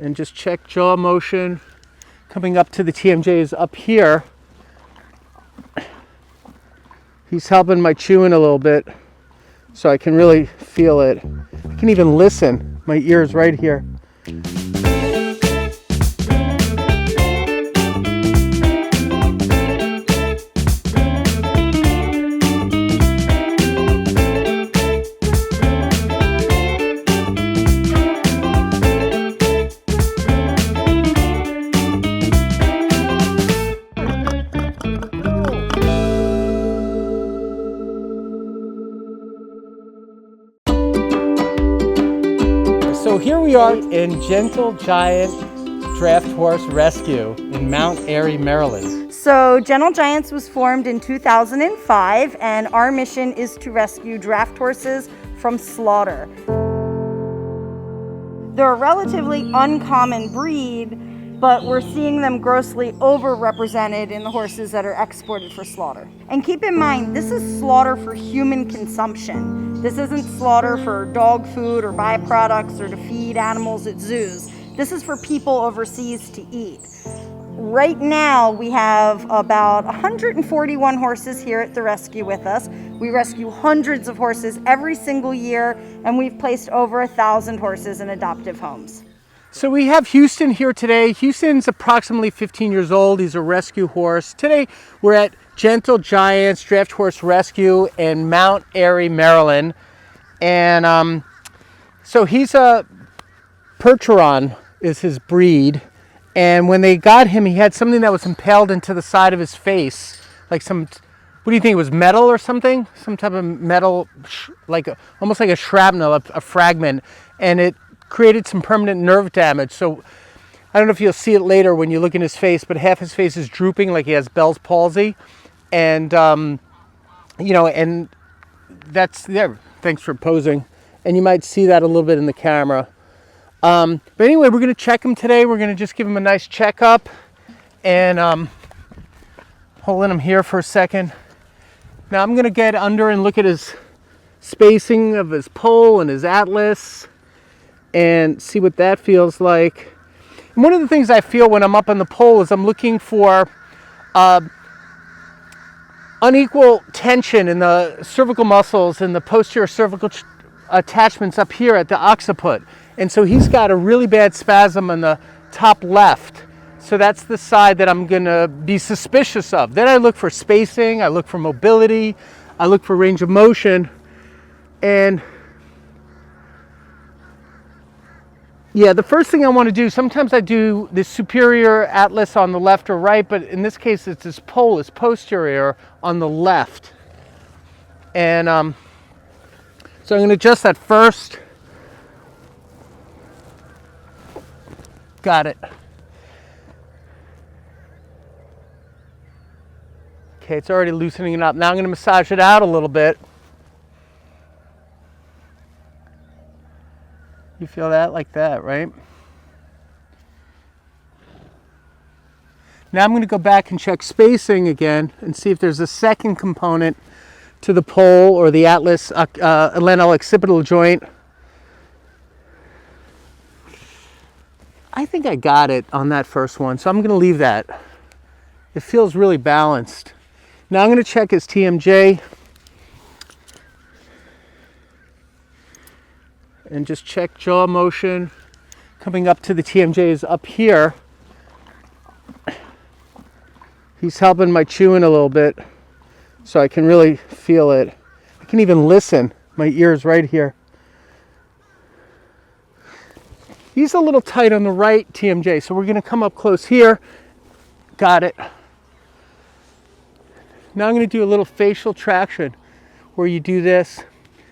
And just check jaw motion. Coming up to the TMJ is up here. He's helping my chewing a little bit so I can really feel it. I can even listen. My ear's right here. So here we are in Gentle Giant Draft Horse Rescue in Mount Airy, Maryland. So Gentle Giants was formed in 2005, and our mission is to rescue draft horses from slaughter. They're a relatively uncommon breed, but we're seeing them grossly overrepresented in the horses that are exported for slaughter. And keep in mind, this is slaughter for human consumption. This isn't slaughter for dog food or byproducts or to feed animals at zoos. This is for people overseas to eat. Right now, we have about 141 horses here at the rescue with us. We rescue hundreds of horses every single year, and we've placed over 1,000 horses in adoptive homes. So we have Huisne here today. Huisne's approximately 15 years old. He's a rescue horse. Today, we're at Gentle Giants Draft Horse Rescue in Mount Airy, Maryland. And so he's a Percheron is his breed. And when they got him, he had something that was impaled into the side of his face. Like some, what do you think, it was metal or something? Some type of metal, almost like a shrapnel, a fragment. And it created some permanent nerve damage. So I don't know if you'll see it later when you look in his face, but half his face is drooping like he has Bell's palsy. And, and that's there. Thanks for posing. And you might see that a little bit in the camera. But anyway, we're going to check him today. We're going to just give him a nice checkup. And holding him here for a second. Now I'm going to get under and look at his spacing of his pole and his atlas and see what that feels like. And one of the things I feel when I'm up on the pole is I'm looking for unequal tension in the cervical muscles and the posterior cervical attachments up here at the occiput. And so he's got a really bad spasm on the top left. So that's the side that I'm going to be suspicious of. Then I look for spacing, I look for mobility, I look for range of motion. And yeah, the first thing I want to do, sometimes I do the superior atlas on the left or right, but in this case it's his pole, his posterior on the left. And so I'm going to adjust that first. Got it. Okay, it's already loosening it up. Now I'm going to massage it out a little bit. You feel that like that, right? Now I'm going to go back and check spacing again and see if there's a second component to the pole or the atlas atlanto-occipital joint. I think I got it on that first one, so I'm going to leave that. It feels really balanced. Now I'm going to check his TMJ and just check jaw motion. Coming up to the TMJ is up here. He's helping my chewing a little bit so I can really feel it. I can even listen. My ear's right here. He's a little tight on the right TMJ, so we're going to come up close here. Got it. Now I'm going to do a little facial traction where you do this.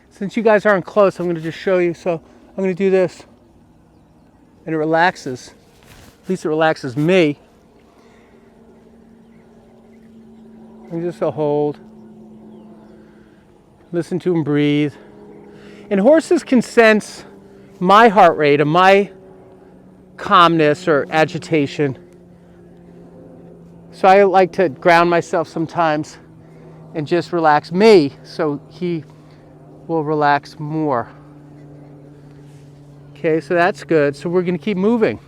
Since you guys aren't close, I'm going to just show you. So I'm going to do this, and it relaxes. At least it relaxes me. And just a hold. Listen to him breathe. And horses can sense my heart rate and my calmness or agitation. So I like to ground myself sometimes and just relax me so he will relax more. Okay, so that's good. So we're going to keep moving.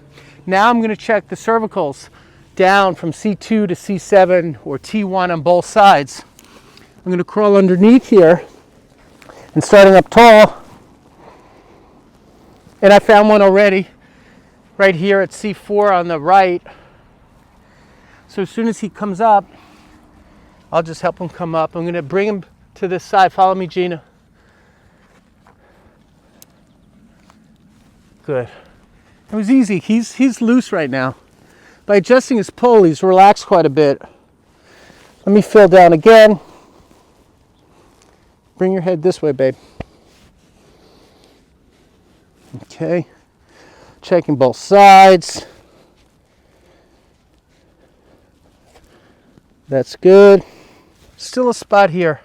Now I'm going to check the cervicals down from C2 to C7 or T1 on both sides. I'm going to crawl underneath here and starting up tall. And I found one already right here at C4 on the right. So as soon as he comes up, I'll just help him come up. I'm going to bring him to this side. Follow me, Gina. Good. It was easy. He's loose right now. By adjusting his pull, he's relaxed quite a bit. Let me feel down again. Bring your head this way, babe. Okay. Checking both sides. That's good. Still a spot here.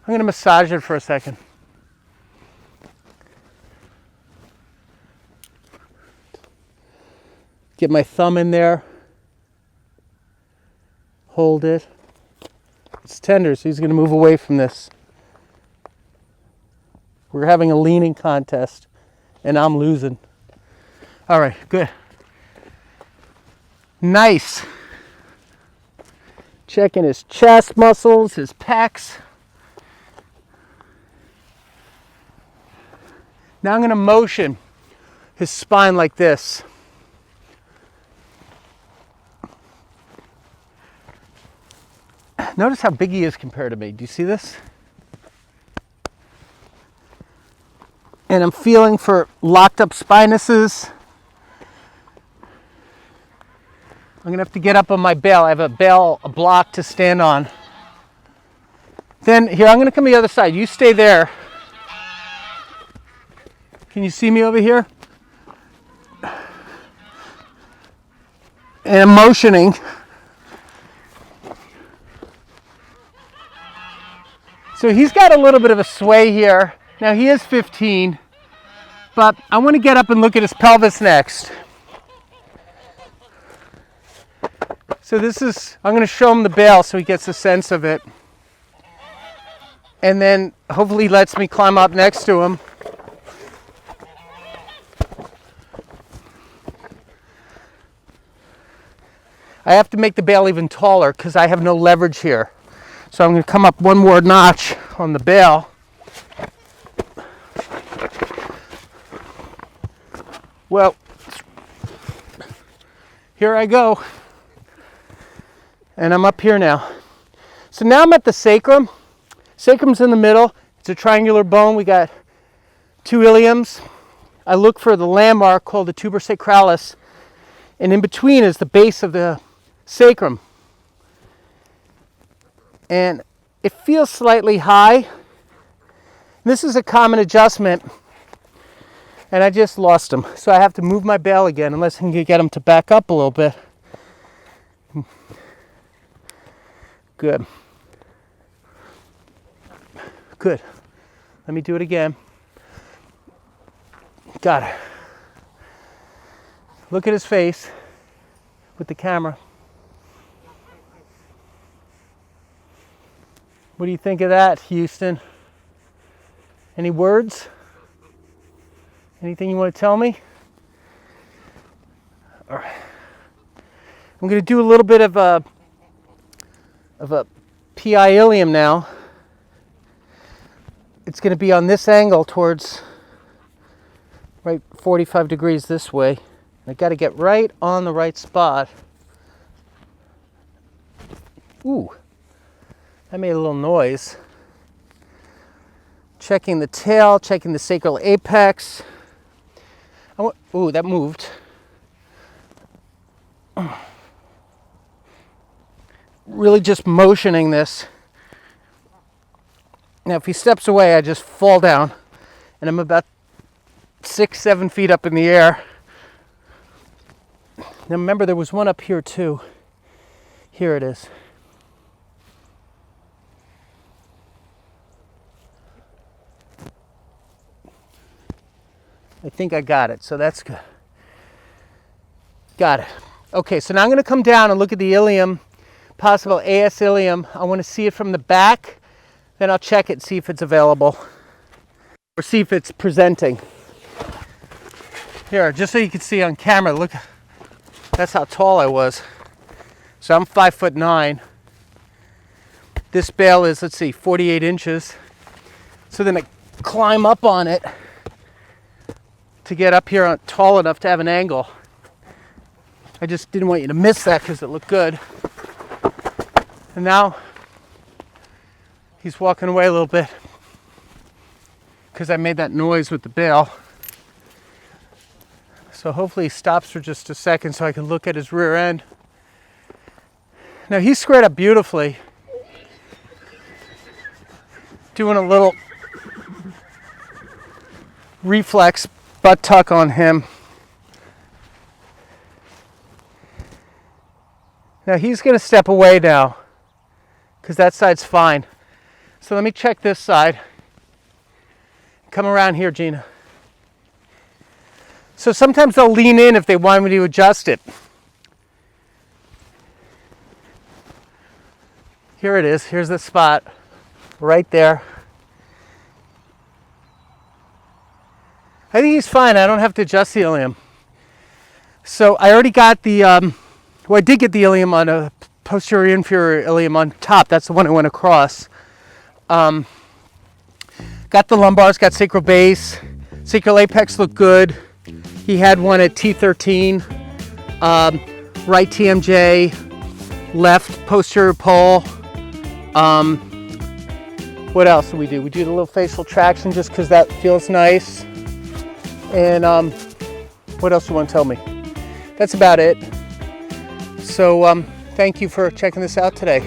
I'm going to massage it for a second. Get my thumb in there. Hold it. It's tender, so he's going to move away from this. We're having a leaning contest, and I'm losing. All right, good. Nice. Checking his chest muscles, his pecs. Now I'm going to motion his spine like this. Notice how big he is compared to me. Do you see this? And I'm feeling for locked up spinuses. I'm gonna have to get up on my bale. I have a block to stand on. Then here, I'm gonna come to the other side. You stay there. Can you see me over here? And I'm motioning. So he's got a little bit of a sway here. Now he is 15, but I want to get up and look at his pelvis next. So this is, I'm going to show him the bale so he gets a sense of it. And then hopefully he lets me climb up next to him. I have to make the bale even taller because I have no leverage here. So I'm going to come up one more notch on the bale. Well, here I go. And I'm up here now. So now I'm at the sacrum. Sacrum's in the middle. It's a triangular bone. We got two iliums. I look for the landmark called the tuber sacralis. And in between is the base of the sacrum. And it feels slightly high. This is a common adjustment. And I just lost him. So I have to move my bale again unless I can get him to back up a little bit. Good. Good. Let me do it again. Got it. Look at his face with the camera. What do you think of that, Houston? Any words? Anything you want to tell me? All right. I'm going to do a little bit of a PI ilium now. It's going to be on this angle towards right 45 degrees this way. I got to get right on the right spot. Ooh, that made a little noise. Checking the tail, checking the sacral apex. Ooh, that moved. Really just motioning this. Now if he steps away, I just fall down and I'm about 6-7 feet up in the air. Now remember, there was one up here too. Here it is. I think I got it, so that's good. Got it. Okay, so now I'm going to come down and look at the ilium, possible AS ilium. I want to see it from the back, then I'll check it, see if it's available, or see if it's presenting. Here, just so you can see on camera, look That's how tall I was. So I'm 5'9". This bale is, let's see, 48 inches. So then I climb up on it to get up here tall enough to have an angle. I just didn't want you to miss that because it looked good. And now he's walking away a little bit because I made that noise with the bale. So hopefully he stops for just a second so I can look at his rear end. Now he's squared up beautifully. Doing a little reflex butt tuck on him. Now he's going to step away now because that side's fine. So let me check this side. Come around here, Gina. So sometimes they'll lean in if they want me to adjust it. Here it is. Here's the spot right there. I think he's fine. I don't have to adjust the ilium. So I already got the, well, I did get the ilium on a posterior inferior ilium on top. That's the one I went across. Got the lumbars, got sacral base. Sacral apex looked good. He had one at T13. Right TMJ, left posterior pole. What else do? We do the little facial traction just because that feels nice. And what else do you want to tell me? That's about it. So thank you for checking this out today.